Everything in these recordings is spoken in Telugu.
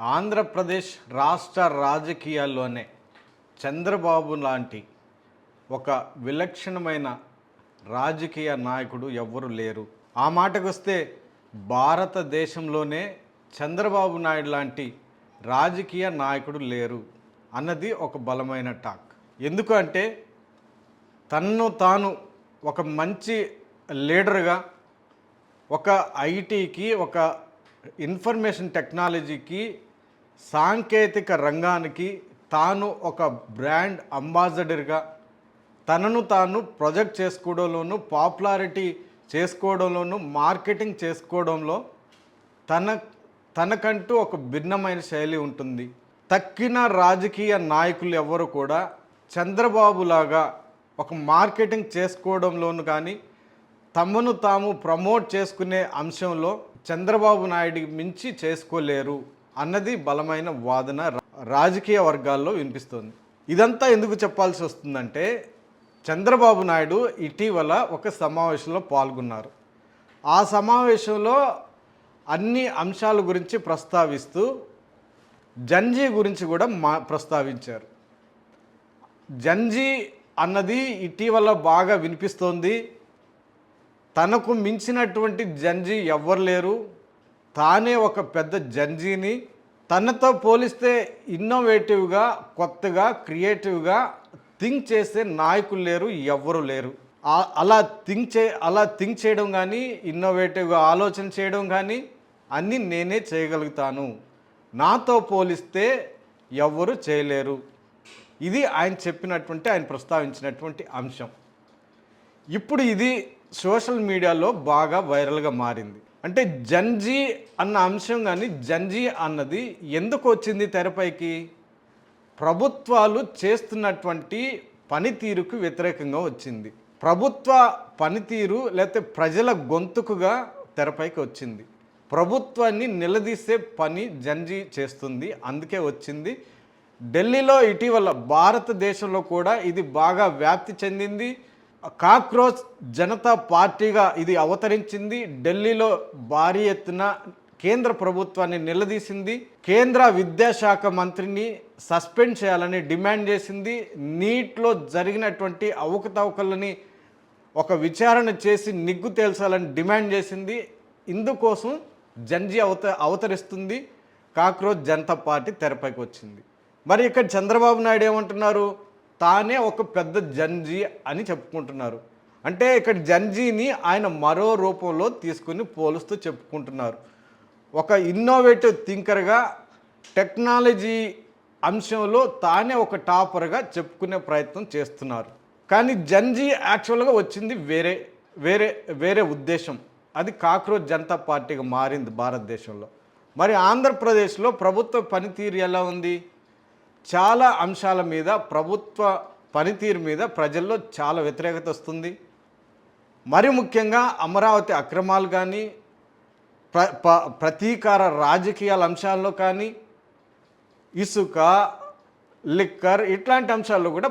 ఆంధ్రప్రదేశ్ రాష్ట్ర రాజకీయాల్లోనే చంద్రబాబు లాంటి ఒక విలక్షణమైన రాజకీయ నాయకుడు ఎవ్వరు లేరు. ఆ మాటకొస్తే భారతదేశంలోనే చంద్రబాబు నాయుడు లాంటి రాజకీయ నాయకుడు లేరు అన్నది ఒక బలమైన టాక్. ఎందుకంటే తన్ను తాను ఒక మంచి లీడర్గా, ఒక ఐటీకి, ఒక ఇన్ఫర్మేషన్ టెక్నాలజీకి, సాంకేతిక రంగానికి తాను ఒక బ్రాండ్ అంబాసిడర్గా తనను తాను ప్రొజెక్ట్ చేసుకోవడంలోనూ, పాపులారిటీ చేసుకోవడంలోనూ, మార్కెటింగ్ చేసుకోవడంలో తనకంటూ ఒక భిన్నమైన శైలి ఉంటుంది. తక్కిన రాజకీయ నాయకులు ఎవరు కూడా చంద్రబాబులాగా ఒక మార్కెటింగ్ చేసుకోవడంలోనూ కానీ, తమను తాము ప్రమోట్ చేసుకునే అంశంలో చంద్రబాబు నాయుడికి మించి చేసుకోలేరు అన్నది బలమైన వాదన రాజకీయ వర్గాల్లో వినిపిస్తుంది. ఇదంతా ఎందుకు చెప్పాల్సి వస్తుందంటే, చంద్రబాబు నాయుడు ఇటీవల ఒక సమావేశంలో పాల్గొన్నారు. ఆ సమావేశంలో అన్ని అంశాల గురించి ప్రస్తావిస్తూ జంజీ గురించి కూడా ప్రస్తావించారు. జంజీ అన్నది ఇటీవల బాగా వినిపిస్తోంది. తనకు మించినటువంటి జంజీ ఎవ్వరు లేరు, తానే ఒక పెద్ద జంజీని, తనతో పోలిస్తే ఇన్నోవేటివ్గా, కొత్తగా, క్రియేటివ్గా థింక్ చేసే నాయకులు లేరు, ఎవ్వరు లేరు. అలా థింక్ చేయడం కానీ, ఇన్నోవేటివ్గా ఆలోచన చేయడం కానీ అన్నీ నేనే చేయగలుగుతాను, నాతో పోలిస్తే ఎవ్వరు చేయలేరు. ఇది ఆయన ప్రస్తావించినటువంటి అంశం. ఇప్పుడు ఇది సోషల్ మీడియాలో బాగా వైరల్గా మారింది. అంటే జంజీ అన్న అంశం కానీ, జంజీ అన్నది ఎందుకు వచ్చింది తెరపైకి? ప్రభుత్వాలు చేస్తున్నటువంటి పనితీరుకు వ్యతిరేకంగా వచ్చింది. ప్రభుత్వ పనితీరు లేకపోతే ప్రజల గొంతుకుగా తెరపైకి వచ్చింది. ప్రభుత్వాన్ని నిలదీసే పని జంజీ చేస్తుంది, అందుకే వచ్చింది. ఢిల్లీలో ఇటీవల భారతదేశంలో కూడా ఇది బాగా వ్యాప్తి చెందింది. కాక్రోచ్ జనతా పార్టీగా ఇది అవతరించింది. ఢిల్లీలో భారీ ఎత్తున కేంద్ర ప్రభుత్వాన్ని నిలదీసింది. కేంద్ర విద్యాశాఖ మంత్రిని సస్పెండ్ చేయాలని డిమాండ్ చేసింది. నీట్లో జరిగినటువంటి అవకతవకలని ఒక విచారణ చేసి నిగ్గు తేల్చాలని డిమాండ్ చేసింది. ఇందుకోసం జంజీ అవతరిస్తుంది. కాక్రోచ్ జనతా పార్టీ తెరపైకి వచ్చింది. మరి ఇక్కడ చంద్రబాబు నాయుడు ఏమంటున్నారు? తానే ఒక పెద్ద జంజీ అని చెప్పుకుంటున్నారు. అంటే ఇక్కడ జంజీని ఆయన మరో రూపంలో తీసుకుని పోలుస్తూ చెప్పుకుంటున్నారు. ఒక ఇన్నోవేటివ్ థింకర్గా, టెక్నాలజీ అంశంలో తానే ఒక టాపర్గా చెప్పుకునే ప్రయత్నం చేస్తున్నారు. కానీ జంజీ యాక్చువల్గా వచ్చింది వేరే ఉద్దేశం. అది కాక్రోచ్ జనతా పార్టీగా మారింది భారతదేశంలో. మరి ఆంధ్రప్రదేశ్లో ప్రభుత్వ పనితీరు ఎలా ఉంది? చాలా అంశాల మీద, ప్రభుత్వ పనితీరు మీద ప్రజల్లో చాలా వ్యతిరేకత వస్తుంది. మరి ముఖ్యంగా అమరావతి అక్రమాలు కానీ, ప్రతీకార రాజకీయాల అంశాల్లో కానీ, ఇసుక, లిక్కర్ ఇట్లాంటి అంశాల్లో కూడా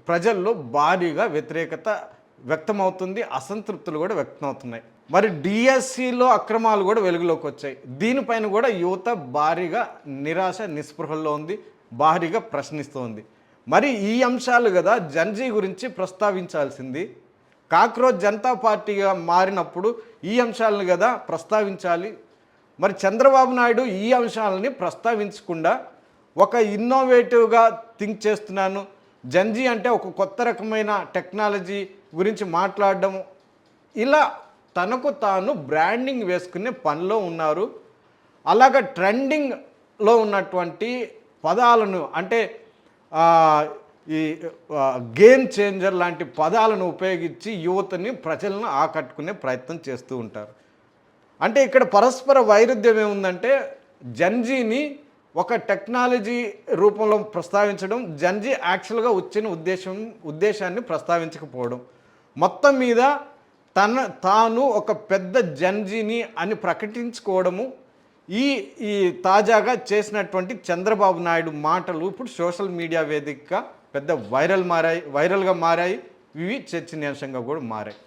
ప్రజల్లో భారీగా వ్యతిరేకత వ్యక్తమవుతుంది. అసంతృప్తులు కూడా వ్యక్తమవుతున్నాయి. మరి డిఎస్సిలో అక్రమాలు కూడా వెలుగులోకి వచ్చాయి. దీనిపైన కూడా యువత భారీగా నిరాశ నిస్పృహల్లో ఉంది, భారీగా ప్రశ్నిస్తోంది. మరి ఈ అంశాలు కదా జంజీ గురించి ప్రస్తావించాల్సింది. కాక్రోచ్ జనతా పార్టీగా మారినప్పుడు ఈ అంశాలను కదా ప్రస్తావించాలి. మరి చంద్రబాబు నాయుడు ఈ అంశాలని ప్రస్తావించకుండా ఒక ఇన్నోవేటివ్గా థింక్ చేస్తున్నాను, జంజీ అంటే ఒక కొత్త రకమైన టెక్నాలజీ గురించి మాట్లాడడం, ఇలా తనకు తాను బ్రాండింగ్ వేసుకునే పనిలో ఉన్నారు. అలాగ ట్రెండింగ్లో ఉన్నటువంటి పదాలను, అంటే ఈ గేమ్ చేంజర్ లాంటి పదాలను ఉపయోగించి యువతని, ప్రజలను ఆకట్టుకునే ప్రయత్నం చేస్తూ ఉంటారు. అంటే ఇక్కడ పరస్పర వైరుధ్యం ఏముందంటే, జంజీని ఒక టెక్నాలజీ రూపంలో ప్రస్తావించడం, జంజీ యాక్చువల్గా వచ్చిన ఉద్దేశాన్ని ప్రస్తావించకపోవడం, మొత్తం మీద తాను ఒక పెద్ద జంజీని అని ప్రకటించుకోవడము, ఈ తాజాగా చేసినటువంటి చంద్రబాబు నాయుడు మాటలు ఇప్పుడు సోషల్ మీడియా వేదికగా పెద్ద వైరల్గా మారాయి. ఇవి చర్చనీయాంశంగా కూడా మారాయి.